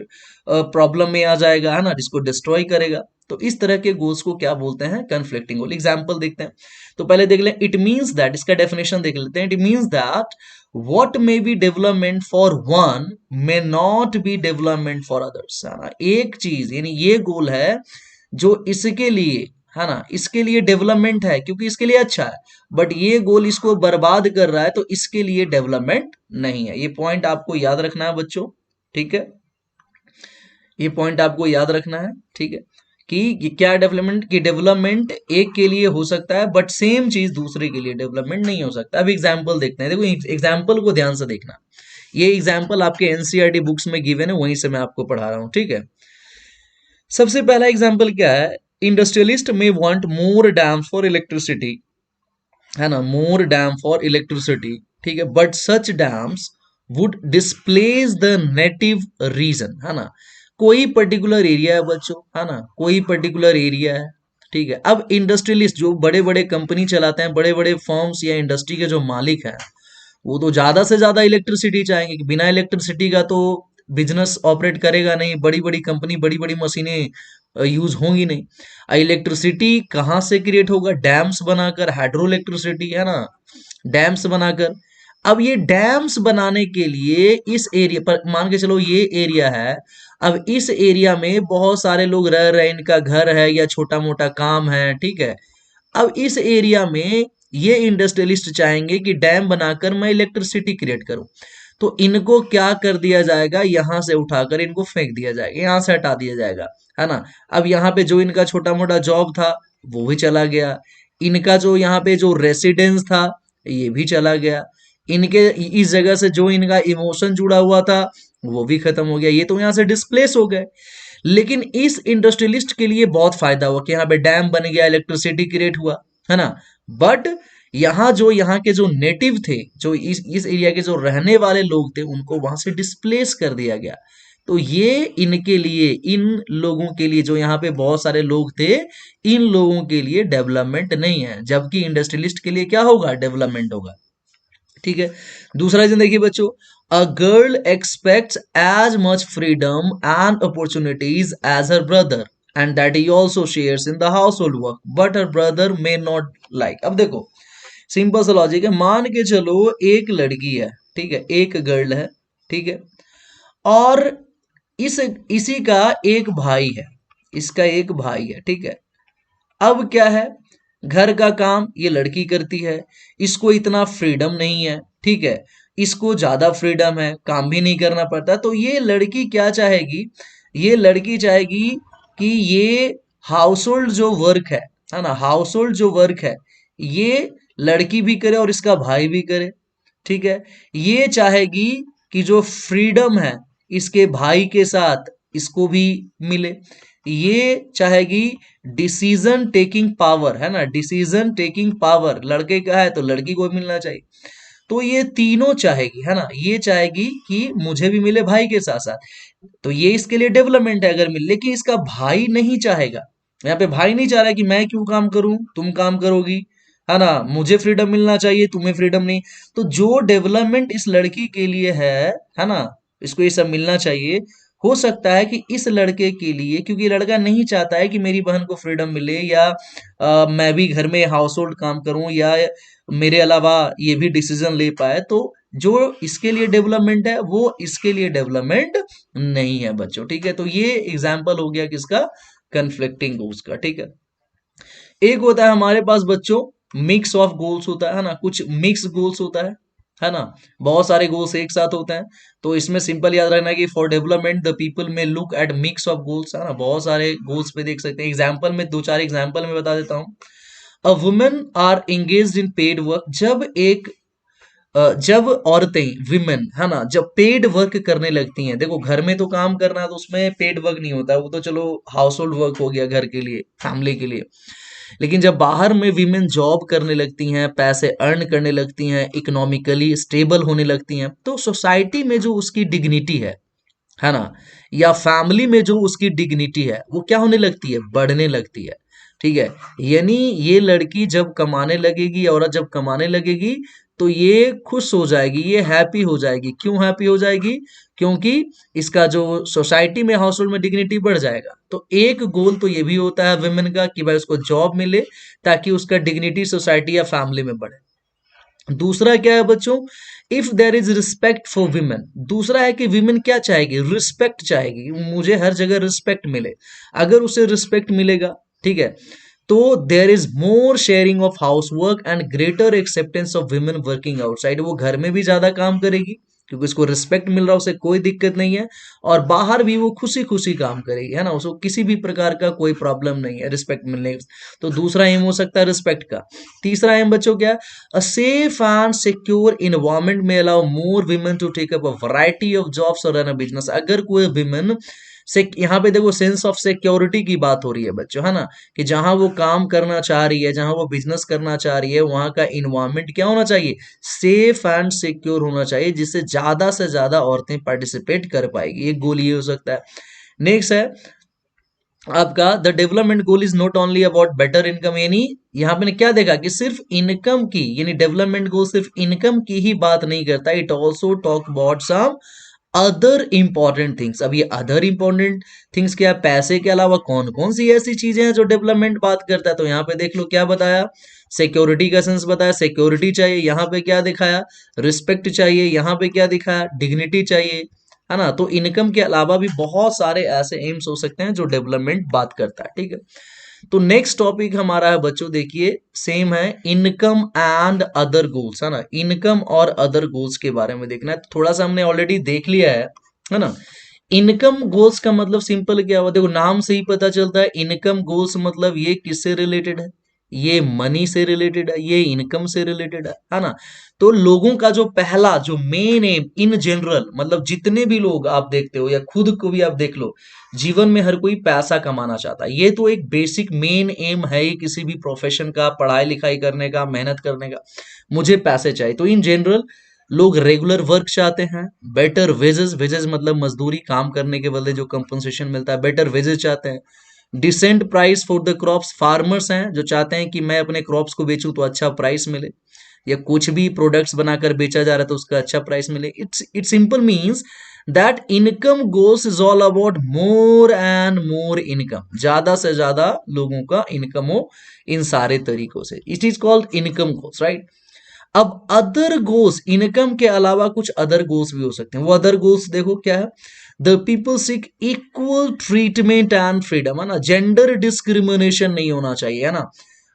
प्रॉब्लम में आ जाएगा, है ना, जिसको डिस्ट्रॉय करेगा। तो इस तरह के गोल्स को क्या बोलते हैं, कन्फ्लिक्टिंग गोल। एग्जाम्पल देखते हैं। तो पहले देख लें, इट मीन्स दैट, इसका डेफिनेशन देख लेते हैं। It means that what may be development for one may not be development for others, है ना। एक चीज यानी ये गोल है जो इसके लिए है ना, इसके लिए डेवलपमेंट है क्योंकि इसके लिए अच्छा है, बट ये गोल इसको बर्बाद कर रहा है तो इसके लिए डेवलपमेंट नहीं है। ये पॉइंट आपको याद रखना है बच्चों, ठीक है, ये पॉइंट आपको याद रखना है, ठीक है, कि ये क्या डेवलपमेंट, की डेवलपमेंट एक के लिए हो सकता है बट सेम चीज दूसरे के लिए डेवलपमेंट नहीं हो सकता। अब एग्जाम्पल देखते हैं, देखो एग्जाम्पल को ध्यान से देखना, ये एग्जाम्पल आपके एनसीईआरटी बुक्स में गिवन है, वहीं से मैं आपको पढ़ा रहा हूं, ठीक है। सबसे पहला एग्जाम्पल क्या है, industrialist may want more dams for electricity, है ना, मोर डैम फॉर इलेक्ट्रिसिटी, ठीक है, but such dams would displace the native region, है ना, कोई पर्टिकुलर एरिया है बच्चों, है ना, कोई पर्टिकुलर एरिया है, ठीक है। अब इंडस्ट्रियलिस्ट जो बड़े बड़े कंपनी चलाते हैं, बड़े बड़े फर्म्स या इंडस्ट्री के जो मालिक हैं, वो तो ज्यादा से ज्यादा इलेक्ट्रिसिटी चाहेंगे कि बिना इलेक्ट्रिसिटी का तो बिजनेस ऑपरेट करेगा नहीं, बड़ी बड़ी कंपनी, बड़ी बड़ी मशीनें यूज होंगी नहीं। इलेक्ट्रिसिटी कहाँ से क्रिएट होगा, डैम्स बनाकर, हाइड्रो इलेक्ट्रिसिटी, है ना, डैम्स बनाकर। अब ये डैम्स बनाने के लिए इस एरिया पर मान के चलो ये एरिया है, अब इस एरिया में बहुत सारे लोग रह रहे हैं, इनका घर है या छोटा मोटा काम है, ठीक है। अब इस एरिया में ये इंडस्ट्रियलिस्ट चाहेंगे कि डैम बनाकर मैं इलेक्ट्रिसिटी क्रिएट करूं, तो इनको क्या कर दिया जाएगा, यहां से उठाकर इनको फेंक दिया जाएगा, यहां से हटा दिया जाएगा, है ना। अब यहाँ पे जो इनका छोटा मोटा जॉब था वो भी चला गया, इनका जो यहाँ पे जो रेसिडेंस था ये भी चला गया, इनके इस जगह से जो इनका इमोशन जुड़ा हुआ था वो भी खत्म हो गया, ये तो यहाँ से डिस्प्लेस हो गए। लेकिन इस इंडस्ट्रियलिस्ट के लिए बहुत फायदा हुआ कि यहाँ पे डैम बन गया, इलेक्ट्रिसिटी क्रिएट हुआ, है ना। बट यहाँ जो यहाँ के जो नेटिव थे, जो इस एरिया के जो रहने वाले लोग थे, उनको वहां से डिस्प्लेस कर दिया गया। तो ये इनके लिए, इन लोगों के लिए, जो यहाँ पे बहुत सारे लोग थे, इन लोगों के लिए डेवलपमेंट नहीं है, जबकि इंडस्ट्रियलिस्ट के लिए क्या होगा, डेवलपमेंट होगा, ठीक है। दूसरा रीजन देखिए बच्चों, a girl expects as much freedom and opportunities as her brother and that he also shares in the household work but her brother may not like. अब देखो सिंपल सा लॉजिक है, मान के चलो एक लड़की है, ठीक है, एक गर्ल है, ठीक है, और इस इसी का एक भाई है, इसका एक भाई है, ठीक है। अब क्या है, घर का काम ये लड़की करती है, इसको इतना फ्रीडम नहीं है, ठीक है, इसको ज्यादा फ्रीडम है, काम भी नहीं करना पड़ता, तो ये लड़की क्या चाहेगी, ये लड़की चाहेगी कि ये हाउस होल्ड जो वर्क है ना, हाउस होल्ड जो वर्क है ये लड़की भी करे और इसका भाई भी करे, ठीक है। ये चाहेगी कि जो फ्रीडम है इसके भाई के साथ इसको भी मिले, ये चाहेगी डिसीजन टेकिंग पावर, है ना, डिसीजन टेकिंग पावर लड़के का है तो लड़की को भी मिलना चाहिए, तो ये तीनों चाहेगी, है ना, ये चाहेगी कि मुझे भी मिले भाई के साथ साथ, तो ये इसके लिए डेवलपमेंट है अगर मिले, लेकिन इसका भाई नहीं चाहेगा, यहाँ पे भाई नहीं चाह रहा है कि मैं क्यों काम करूं, तुम काम करोगी, है ना, मुझे फ्रीडम मिलना चाहिए, तुम्हें फ्रीडम नहीं। तो जो डेवलपमेंट इस लड़की के लिए है ना, इसको ये सब मिलना चाहिए। हो सकता है कि इस लड़के के लिए, क्योंकि लड़का नहीं चाहता है कि मेरी बहन को फ्रीडम मिले या मैं भी घर में हाउस होल्ड काम करूं या मेरे अलावा ये भी डिसीजन ले पाए, तो जो इसके लिए डेवलपमेंट है वो इसके लिए डेवलपमेंट नहीं है बच्चों, ठीक है। तो ये एग्जाम्पल हो गया किसका, कन्फ्लिक्टिंग गोल्स का, ठीक है। एक होता है हमारे पास बच्चों मिक्स ऑफ गोल्स होता है ना, कुछ मिक्स गोल्स होता है ना, बहुत सारे गोल्स एक साथ होते हैं, तो इसमें सिंपल याद रखना है कि फॉर डेवलपमेंट द पीपल में look at mix of goals, है ना, बहुत सारे गोल्स पे देख सकते हैं। एग्जाम्पल में दो चार एग्जाम्पल में बता देता हूँ। A women are engaged in paid work, जब औरतें, विमेन, है ना, जब पेड वर्क करने लगती हैं, देखो घर में तो काम करना है तो उसमें पेड वर्क नहीं होता, वो तो चलो हाउस होल्ड वर्क हो गया घर के लिए, फैमिली के लिए, लेकिन जब बाहर में विमेन जॉब करने लगती हैं, पैसे अर्न करने लगती हैं, इकोनॉमिकली स्टेबल होने लगती हैं, तो सोसाइटी में जो उसकी डिग्निटी है ना, या फैमिली में जो उसकी डिग्निटी है वो क्या होने लगती है, बढ़ने लगती है, ठीक है। यानी ये लड़की जब कमाने लगेगी, औरत जब कमाने लगेगी, तो ये खुश हो जाएगी, ये हैप्पी हो जाएगी। क्यों हैप्पी हो जाएगी, क्योंकि इसका जो सोसाइटी में, हाउस होल्ड में डिग्निटी बढ़ जाएगा। तो एक गोल तो ये भी होता है वुमेन का कि भाई उसको जॉब मिले ताकि उसका डिग्निटी सोसाइटी या फैमिली में बढ़े। दूसरा क्या है बच्चों, if there is respect for women, दूसरा है कि विमेन क्या चाहेगी, रिस्पेक्ट चाहेगी, मुझे हर जगह रिस्पेक्ट मिले। अगर उसे रिस्पेक्ट मिलेगा, ठीक है, तो there is more sharing of house work and greater acceptance of women working outside. वो घर में भी ज्यादा काम करेगी क्योंकि उसको रिस्पेक्ट मिल रहा है, उसे कोई दिक्कत नहीं है, और बाहर भी वो खुशी खुशी काम करेगी, है ना, उसको किसी भी प्रकार का कोई प्रॉब्लम नहीं है रिस्पेक्ट मिलने की। तो दूसरा एम हो सकता है रिस्पेक्ट का। तीसरा एम बच्चों क्या है? A safe and secure environment में allow more women to take up a variety of jobs और रन अ बिजनेस। अगर कोई वुमेन से, यहाँ पे देखो सेंस ऑफ सिक्योरिटी की बात हो रही है बच्चों, है ना, कि जहां वो काम करना चाह रही है, जहां वो बिजनेस करना चाह रही है, वहां का इन्वायरमेंट क्या होना चाहिए? सेफ एंड सिक्योर होना चाहिए, जिससे ज्यादा से ज्यादा औरतें पार्टिसिपेट कर पाएगी। एक गोल ये हो सकता है। नेक्स्ट है आपका the development goal is not only about better income, यानी यहाँ पे क्या देखा कि सिर्फ इनकम की, यानी डेवलपमेंट गोल सिर्फ इनकम की ही बात नहीं करता, it also talk about some other important things. अब ये अदर इंपॉर्टेंट थिंग्स क्या है? पैसे के अलावा कौन कौन सी ऐसी चीजें हैं जो डेवलपमेंट बात करता है? तो यहाँ पे देख लो क्या बताया, सिक्योरिटी का सेंस बताया, सिक्योरिटी चाहिए, यहाँ पे क्या दिखाया, रिस्पेक्ट चाहिए, यहाँ पे क्या दिखाया, डिग्निटी चाहिए, है ना। तो इनकम के अलावा भी बहुत सारे ऐसे एम्स हो सकते हैं जो डेवलपमेंट बात करता है, ठीक है। तो नेक्स्ट टॉपिक हमारा है बच्चों, देखिए सेम है, इनकम एंड अदर गोल्स, है ना। इनकम और अदर गोल्स के बारे में देखना है। थोड़ा सा हमने ऑलरेडी देख लिया है ना। इनकम गोल्स का मतलब सिंपल क्या हुआ, देखो नाम से ही पता चलता है, इनकम गोल्स मतलब ये किससे रिलेटेड है? ये मनी से रिलेटेड है, ये इनकम से रिलेटेड है ना। तो लोगों का जो पहला जो मेन एम इन जनरल, मतलब जितने भी लोग आप देखते हो या खुद को भी आप देख लो, जीवन में हर कोई पैसा कमाना चाहता है। ये तो एक बेसिक मेन एम है ही किसी भी प्रोफेशन का, पढ़ाई लिखाई करने का, मेहनत करने का, मुझे पैसे चाहिए। तो इन जनरल लोग रेगुलर वर्क चाहते हैं, बेटर वेजेस, वेजेस मतलब मजदूरी, काम करने के बदले जो कंपनसेशन मिलता है, बेटर वेजेस चाहते हैं। Decent price for the crops, farmers हैं जो चाहते हैं कि मैं अपने क्रॉप्स को बेचूं तो अच्छा प्राइस मिले, या कुछ भी प्रोडक्ट्स बनाकर बेचा जा रहा है तो उसका अच्छा प्राइस मिले। It simple means that income goals is all about more and more income, ज्यादा से ज्यादा लोगों का इनकम हो इन सारे तरीकों से, it is called income goals, right. अब अदर गोल्स, इनकम के अलावा कुछ अदर गोल्स भी हो सकते हैं। वो अदर गोल्स देखो क्या है, the people seek equal treatment and freedom, है ना, जेंडर डिस्क्रिमिनेशन नहीं होना चाहिए, है ना,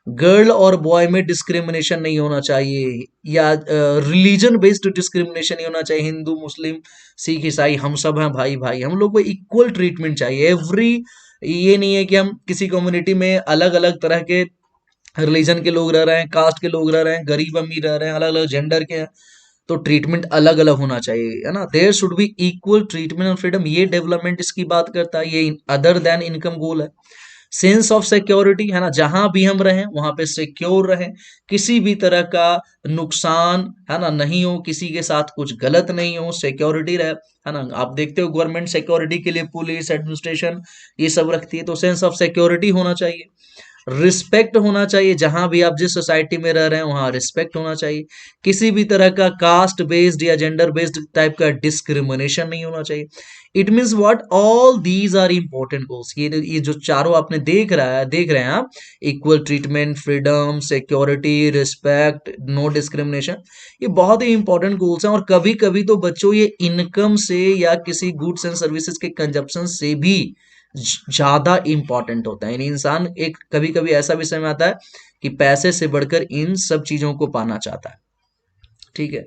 गर्ल और बॉय में डिस्क्रिमिनेशन नहीं होना चाहिए, या रिलीजन बेस्ड डिस्क्रिमिनेशन नहीं होना चाहिए, हिंदू मुस्लिम सिख ईसाई हम सब हैं भाई भाई, हम लोग को इक्वल ट्रीटमेंट चाहिए एवरी। ये नहीं है कि हम किसी कम्युनिटी में अलग अलग तरह के रिलीजन के लोग रह रहे हैं, कास्ट के लोग रह रहे हैं, गरीब अमीर रह रहे हैं, अलग अलग जेंडर के हैं, तो ट्रीटमेंट अलग अलग होना चाहिए, है ना। There should be equal treatment and freedom, ये डेवलपमेंट इसकी बात करता है, ये अदर देन इनकम गोल है। सेंस ऑफ सिक्योरिटी, है ना, जहां भी हम रहें वहां पे सिक्योर रहें, किसी भी तरह का नुकसान, है ना, नहीं हो, किसी के साथ कुछ गलत नहीं हो, सिक्योरिटी रहे, है ना। आप देखते हो गवर्नमेंट सिक्योरिटी के लिए पुलिस एडमिनिस्ट्रेशन ये सब रखती है, तो सेंस ऑफ सिक्योरिटी होना चाहिए। रिस्पेक्ट होना चाहिए, जहां भी आप जिस सोसाइटी में रह रहे हैं वहां रिस्पेक्ट होना चाहिए। किसी भी तरह का कास्ट बेस्ड या जेंडर बेस्ड टाइप का डिस्क्रिमिनेशन नहीं होना चाहिए। It means what, all these are important goals. ये जो चारों आपने देख रहे हैं आप, equal treatment, freedom, security, respect, no discrimination, ये बहुत ही इंपॉर्टेंट गोल्स हैं। और कभी कभी तो बच्चों ये इनकम से या किसी गुड्स एंड सर्विसेज के कंजप्शन से भी ज्यादा इंपॉर्टेंट होता है। यानी इंसान एक कभी कभी ऐसा भी समय आता है कि पैसे से बढ़कर इन सब चीजों को पाना चाहता है, ठीक है।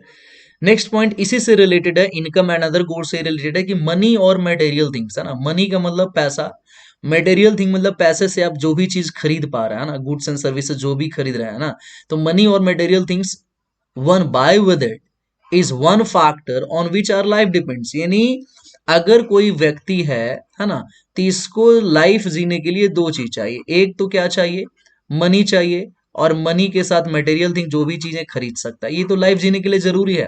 नेक्स्ट पॉइंट इसी से रिलेटेड है, इनकम एंड अदर गोल से रिलेटेड है, कि मनी और मटेरियल थिंग्स, है ना। मनी का मतलब पैसा, मटेरियल थिंग मतलब पैसे से आप जो भी चीज खरीद पा रहे हैं ना, गुड्स एंड सर्विसेज जो भी खरीद रहे हैं ना, तो मनी और material things one by with it is one factor on which our life depends. यानी अगर कोई व्यक्ति है ना, तो इसको लाइफ जीने के लिए दो चीज चाहिए, एक तो क्या चाहिए, मनी चाहिए, और मनी के साथ मटेरियल थिंग जो भी चीजें खरीद सकता है, ये तो लाइफ जीने के लिए जरूरी है।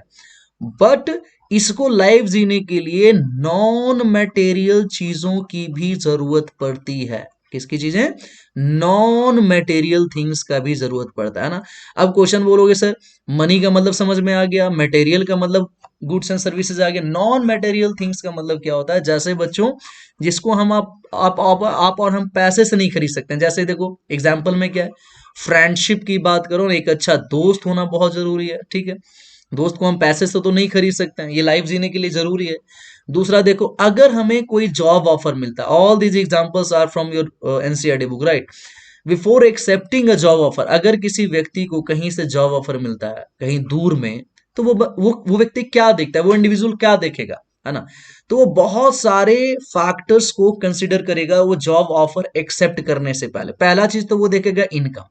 बट इसको लाइफ जीने के लिए नॉन मटेरियल चीजों की भी जरूरत पड़ती है। किसकी चीजें? नॉन मटेरियल थिंग्स का भी जरूरत पड़ता है ना। अब क्वेश्चन बोलोगे सर मनी का मतलब समझ में आ गया, मटेरियल का मतलब गुड्स एंड सर्विसेज आ गया, नॉन मटेरियल थिंग्स का मतलब क्या होता है? जैसे बच्चों जिसको हम आप और हम पैसे से नहीं खरीद सकते हैं। जैसे देखो एग्जाम्पल में क्या है, फ्रेंडशिप की बात करो, एक अच्छा दोस्त होना बहुत जरूरी है, ठीक है। दोस्त को हम पैसे से तो नहीं खरीद सकते हैं, ये लाइफ जीने के लिए जरूरी है। दूसरा देखो, अगर हमें कोई जॉब ऑफर मिलता है, all these examples are from your NCERT book, right. Before accepting a job offer, अगर किसी व्यक्ति को कहीं से जॉब ऑफर मिलता है कहीं दूर में, तो वो व्यक्ति क्या देखता है, वो इंडिविजुअल क्या देखेगा, है ना? तो वो बहुत सारे फैक्टर्स को कंसिडर करेगा वो जॉब ऑफर एक्सेप्ट करने से पहले। पहला चीज तो वो देखेगा इनकम,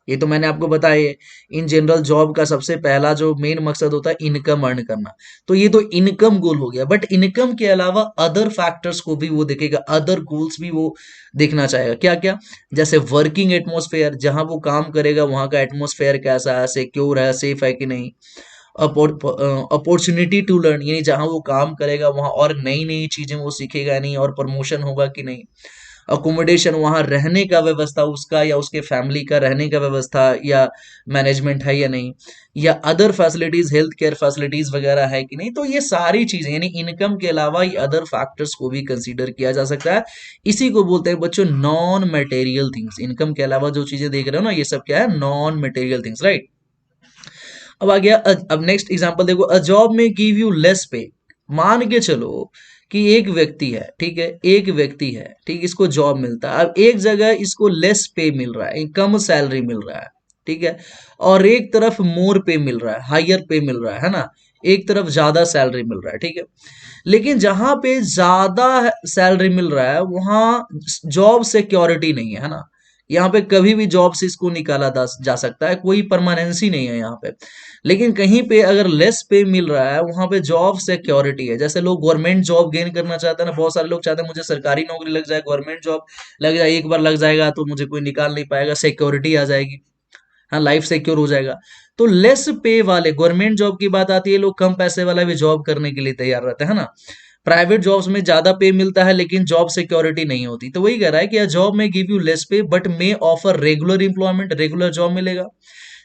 ये तो मैंने आपको बताया है। इन जनरल जॉब का सबसे पहला जो मेन मकसद होता है इनकम अर्न करना, तो ये तो इनकम गोल हो गया। बट इनकम के अलावा अदर फैक्टर्स को भी वो देखेगा, अदर गोल्स भी वो देखना चाहेगा। क्या क्या? जैसे वर्किंग एटमॉस्फेयर, जहां वो काम करेगा वहां का एटमॉस्फेयर कैसा है, सिक्योर है, सेफ है कि नहीं। अपॉर्चुनिटी टू लर्न, यानी जहां वो काम करेगा वहां और नई नई चीजें वो सीखेगा नहीं, और प्रमोशन होगा कि नहीं। अकोमोडेशन, वहां रहने का व्यवस्था उसका या उसके फैमिली का रहने का व्यवस्था या मैनेजमेंट है या नहीं, या other facilities, health care facilities वगैरह है कि नहीं। तो ये सारी चीजें, यानी इनकम के अलावा ये अदर फैक्टर्स को भी कंसीडर किया जा सकता है। इसी को बोलते हैं बच्चों नॉन मटेरियल थिंग्स। इनकम के अलावा जो चीजें देख रहे हो ना, ये सब क्या है? Non material things, right? अब आ गया अब नेक्स्ट एग्जांपल देखो, अ जॉब में गिव यू लेस पे। मान के चलो कि एक व्यक्ति है, ठीक है, एक व्यक्ति है, ठीक, इसको जॉब मिलता है। अब एक जगह इसको लेस पे मिल रहा है, कम सैलरी मिल रहा है, ठीक है, और एक तरफ मोर पे मिल रहा है, हायर पे मिल रहा है ना, एक तरफ ज्यादा सैलरी मिल रहा है, ठीक है। लेकिन जहां पे ज्यादा सैलरी मिल रहा है वहां जॉब सिक्योरिटी नहीं है ना, यहाँ पे कभी भी जॉब से इसको निकाला जा सकता है, कोई परमानेंसी नहीं है यहाँ पे। लेकिन कहीं पे अगर लेस पे मिल रहा है वहां पे जॉब सिक्योरिटी है। जैसे लोग गवर्नमेंट जॉब गेन करना चाहते हैं ना, बहुत सारे लोग चाहते हैं मुझे सरकारी नौकरी लग जाए, गवर्नमेंट जॉब लग जाए, एक बार लग जाएगा तो मुझे कोई निकाल नहीं पाएगा, सिक्योरिटी आ जाएगी, हाँ, लाइफ सिक्योर हो जाएगा। तो लेस पे वाले, गवर्नमेंट जॉब की बात आती है, लोग कम पैसे वाला भी जॉब करने के लिए तैयार रहते हैं ना। प्राइवेट जॉब्स में ज्यादा पे मिलता है लेकिन जॉब सिक्योरिटी नहीं होती, तो वही कह रहा है कि जॉब में गिव यू लेस पे but may offer regular employment, regular job मिलेगा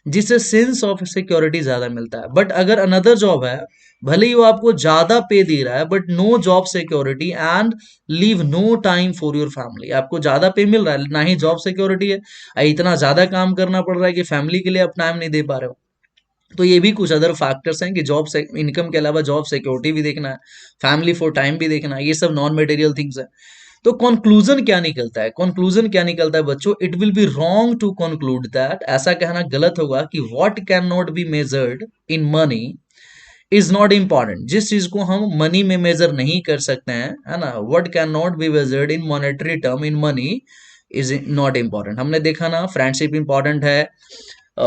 जिससे सेंस ऑफ सिक्योरिटी ज्यादा मिलता है। बट अगर अनदर जॉब है, भले ही वो आपको ज्यादा पे दे रहा है but no job security and leave no time for your family, आपको ज्यादा पे मिल रहा है ना ही जॉब सिक्योरिटी है, इतना ज्यादा काम करना पड़ रहा है कि फैमिली के लिए आप टाइम नहीं दे पा रहे हो। तो ये भी कुछ अदर फैक्टर्स हैं कि जॉब से इनकम के अलावा जॉब सिक्योरिटी भी देखना है, फैमिली फॉर टाइम भी देखना है, ये सब नॉन मटेरियल थिंग्स है। तो कंक्लूजन क्या निकलता है? कंक्लूजन क्या निकलता है बच्चों? It will be wrong to conclude that, ऐसा कहना गलत होगा कि what can not be measured in money is not important. जिस चीज को हम मनी में मेजर नहीं कर सकते हैं, है ना, what can not be measured in monetary term in money is not important. हमने देखा ना, फ्रेंडशिप इंपॉर्टेंट है,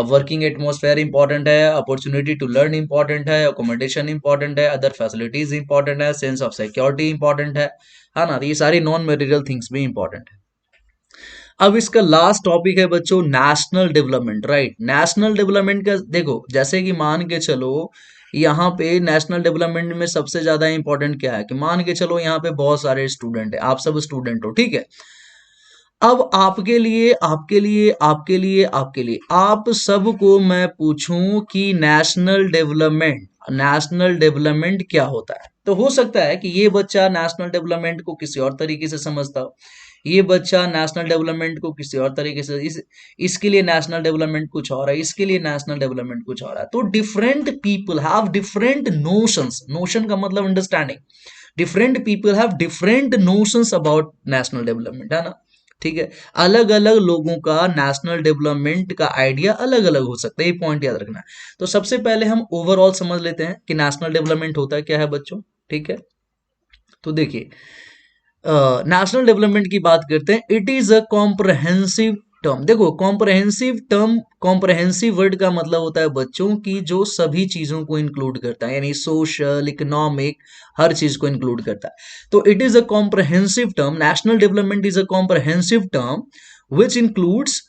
वर्किंग एटमोसफेयर इंपॉर्टेंट है, अपॉर्चुनिटी टू लर्न इंपॉर्टेंट है, अकोमोडेशन इंपॉर्टेंट है, अदर फैसिलिटीज इंपॉर्टेंट है, सेंस ऑफ सिक्योरिटी इंपॉर्टेंट है ना। तो ये सारी नॉन मटेरियल थिंग्स भी इंपॉर्टेंट है। अब इसका लास्ट टॉपिक है बच्चों national development, right? National development का देखो, जैसे कि मान के चलो यहाँ पे नेशनल डेवलपमेंट में सबसे ज्यादा इंपॉर्टेंट क्या है कि मान के चलो यहाँ पे बहुत सारे स्टूडेंट है, आप सब स्टूडेंट हो, ठीक है। अब आपके लिए आपके लिए आपके लिए आपके लिए आप सबको मैं पूछूं कि नेशनल डेवलपमेंट क्या होता है, तो हो सकता है कि ये बच्चा नेशनल डेवलपमेंट को किसी और तरीके से समझता हो, ये बच्चा नेशनल डेवलपमेंट को किसी और तरीके से, इसके लिए नेशनल डेवलपमेंट कुछ और है, इसके लिए नेशनल डेवलपमेंट कुछ और है। तो different people have different notions, notion का मतलब understanding, different people have different notions about national development, है ना, ठीक है। अलग अलग लोगों का नेशनल डेवलपमेंट का आइडिया अलग अलग हो सकता है, ये पॉइंट याद रखना है। तो सबसे पहले हम ओवरऑल समझ लेते हैं कि नेशनल डेवलपमेंट होता है क्या है बच्चों, ठीक है। तो देखिए, नेशनल डेवलपमेंट की बात करते हैं। It is a comprehensive term. देखो, कॉम्प्रहेंसिव टर्म, कॉम्प्रहेंसिव वर्ड का मतलब होता है बच्चों की जो सभी चीजों को इंक्लूड करता है, यानी सोशल, इकोनॉमिक, हर चीज को इंक्लूड करता है। तो it is a comprehensive term, national development is a comprehensive term which includes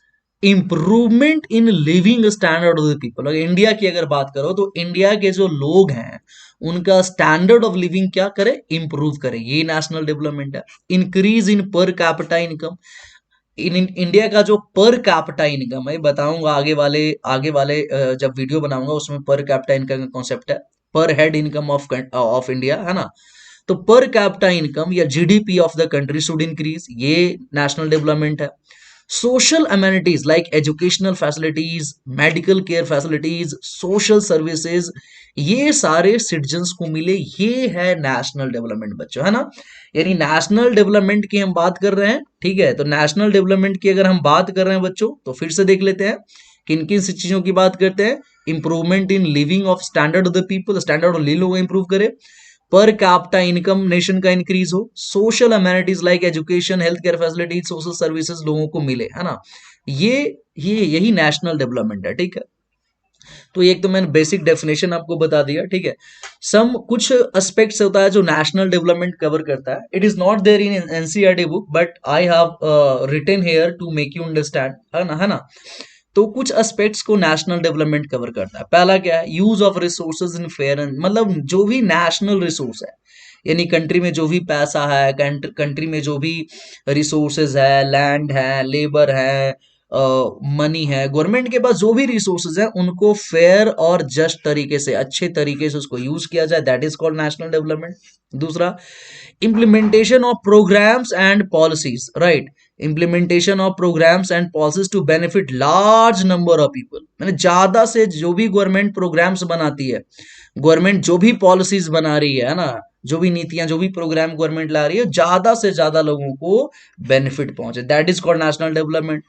improvement in living standard of the people. अगर इंडिया की अगर बात करो तो इंडिया के जो लोग हैं उनका स्टैंडर्ड ऑफ लिविंग क्या करे? इंप्रूव करे, ये नेशनल डेवलपमेंट है। Increase in per capita income, in India का जो पर कैपिटा इनकम है, बताऊंगा आगे वाले जब वीडियो बनाऊंगा उसमें पर कैपिटा इनकम का कॉन्सेप्ट है, पर हेड इनकम ऑफ इंडिया, है ना। तो पर कैपिटा इनकम या GDP of the country should increase, ये नेशनल डेवलपमेंट है। Social amenities like educational facilities, medical care facilities, social services, ये सारे सिटीजन्स को मिले, ये है नेशनल डेवलपमेंट बच्चों, है ना। यानी नेशनल डेवलपमेंट की हम बात कर रहे हैं, ठीक है। तो नेशनल डेवलपमेंट की अगर हम बात कर रहे हैं बच्चों, तो फिर से देख लेते हैं किन किन चीजों की बात करते हैं। Improvement in living of standard of the people, standard of living लोगों को इंप्रूव करे, पर कैपिटा इनकम नेशन का इंक्रीज हो, social amenities like education, health care facilities, social services लोगों को मिले, है ना। ये यही नेशनल डेवलपमेंट है, ठीक है। तो ये एक तो मैंने बेसिक डेफिनेशन आपको बता दिया, ठीक है। सम कुछ एस्पेक्ट्स होता है जो नेशनल डेवलपमेंट कवर करता है। It is not there in NCERT book, but I have written here to make you understand, है ना। तो कुछ एस्पेक्ट्स को नेशनल डेवलपमेंट कवर करता है। पहला क्या है, use of resources in fair and, मतलब जो भी नेशनल रिसोर्स है, यानी कंट्री में जो भी पैसा है, कंट्री में जो भी रिसोर्सेज है, लैंड है, लेबर है, मनी है, गवर्नमेंट के पास जो भी रिसोर्सेज है, उनको फेयर और जस्ट तरीके से, अच्छे तरीके से उसको यूज किया जाए, that is called national development. दूसरा, implementation of programs and policies, right? Implementation of programs and policies to benefit large number of people, मैंने ज्यादा से जो भी गवर्नमेंट प्रोग्राम्स बनाती है, गवर्नमेंट जो भी पॉलिसीज बना रही है ना, जो भी नीतियां, जो भी प्रोग्राम गवर्नमेंट ला रही है, ज्यादा से ज्यादा लोगों को बेनिफिट पहुंचे, that is called national development.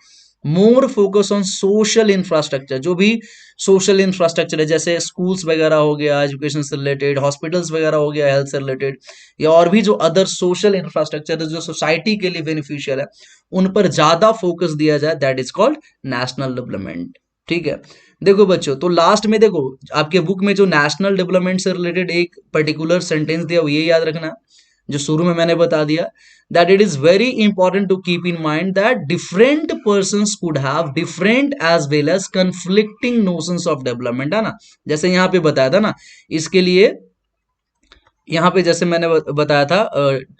More focus on social infrastructure, जो भी सोशल इंफ्रास्ट्रक्चर है, जैसे स्कूल्स वगैरह हो गया एजुकेशन से रिलेटेड, हॉस्पिटल्स वगैरह हो गया हेल्थ से रिलेटेड, या और भी जो अदर सोशल इंफ्रास्ट्रक्चर है जो सोसाइटी के लिए बेनिफिशियल है, उन पर ज्यादा फोकस दिया जाए, that is called national development, ठीक है। देखो बच्चों, तो लास्ट में देखो आपके बुक में जो नेशनल डेवलपमेंट से रिलेटेड एक पर्टिकुलर सेंटेंस दिया, वो ये याद रखना जो शुरू में मैंने बता दिया, that it is very important to keep in mind that different persons could have different as well as conflicting notions of development, है ना। जैसे यहाँ पे बताया था ना, इसके लिए यहाँ पे जैसे मैंने बताया था,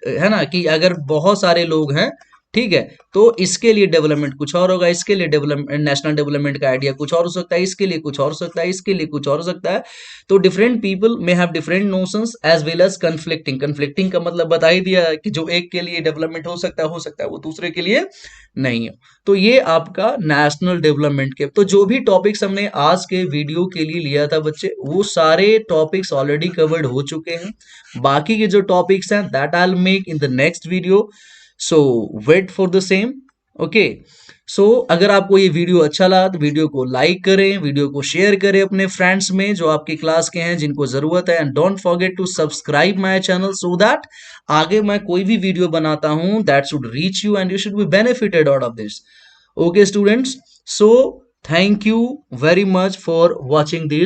है ना, कि अगर बहुत सारे लोग हैं, ठीक है, तो इसके लिए डेवलपमेंट कुछ और होगा, इसके लिए डेवलपमेंट, नेशनल डेवलपमेंट का आइडिया कुछ और हो सकता है, इसके लिए कुछ और हो सकता है, इसके लिए कुछ और हो सकता है। तो different people may have different notions as well as conflicting, conflicting का मतलब बता ही दिया कि जो एक के लिए डेवलपमेंट हो सकता है वो दूसरे के लिए नहीं है। तो ये आपका नेशनल डेवलपमेंट के, तो जो भी टॉपिक्स हमने आज के वीडियो के लिए लिया था बच्चे, वो सारे टॉपिक्स ऑलरेडी कवर्ड हो चुके हैं। बाकी के जो टॉपिक्स हैं that I will make in the next video, so wait for the same, okay. So अगर आपको ये वीडियो अच्छा लगा तो वीडियो को लाइक करें, वीडियो को शेयर करें अपने फ्रेंड्स में जो आपकी क्लास के हैं, जिनको जरूरत है, and don't forget to subscribe my channel so that आगे मैं कोई भी वीडियो बनाता हूं that should reach you and you should be benefited out of this, okay students. So thank you very much for watching this.